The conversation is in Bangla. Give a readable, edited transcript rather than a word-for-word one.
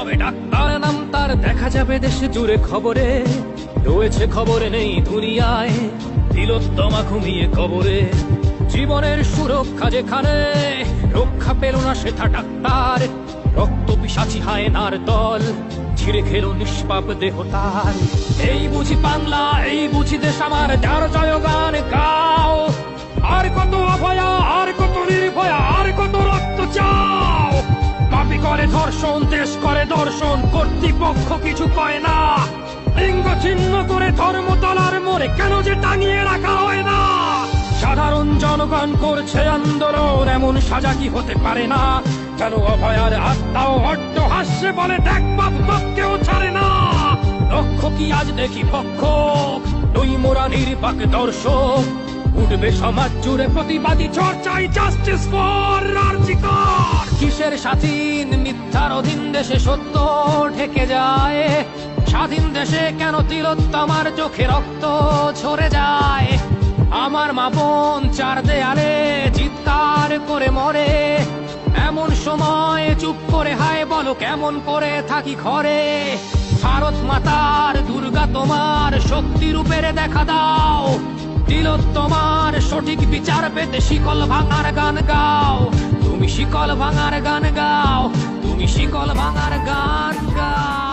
হবে ডাক্তার নাম তার, দেখা যাবে দেশে জুড়ে খবরে, রয়েছে খবরে নেই দুনিয়ায় তিলোত্তমা ঘুমিয়ে কবরে। জীবনের সুরক্ষা যেখানে, রক্ষা পেল না সেটা ডাক্তার, রক্ত পিশাচি হায়নার দল ছিঁড়ে খেলো নিষ্পাপ দেহ তার। এই বুঝি বাংলা, এই বুঝি দেশ আমার, যার জয়গান গাও। আর কত অভয়া, আর কত নির্ভয়া, আর কত রক্ত চাও। পাপী করে ধর্ষণ, দেশ করে দর্শন, কর্তৃপক্ষ কিছু কয় না। লিঙ্গ ছিন্ন করে ধর্মতলার মোড়ে কেন যে টাঙিয়ে রাখা হয় না। সাধারণ জনগণ করছে আন্দোলন, এমন সাজা কি হতে পারে না। কেন অভয়ার আত্মাও অট্ট হাস্যে বলে, দেখ বাপ বাপকেও ছাড়ে না। লক্ষ্য কি আজ দেখি পক্ষ, দুই মোরা নির্বাক দর্শক। উঠবে সমাজ জুড়ে প্রতিবাদী চর্চাই, জাস্টিস ফর আরজিকর। কিসের স্বাধীন, মিথ্যার অধীন দেশে সত্য ঢেকে যায়। স্বাধীন দেশে কেন তিলোত্তমার চোখে রক্ত ঝরে যায়। আমার মা বোন চার দেয়ালে চিৎকার করে মরে, এমন সময় চুপ করে হায় বলো কেমন করে থাকি ঘরে। ভারত মাতার, দুর্গা তোমার শক্তি রূপের দেখা দাও। তিলোত্তমার সঠিক বিচার পেতে শিকল ভাঙার গান গাও। তুমি শিকল ভাঙার গান গাও, তুমি শিকল ভাঙার গান গাও।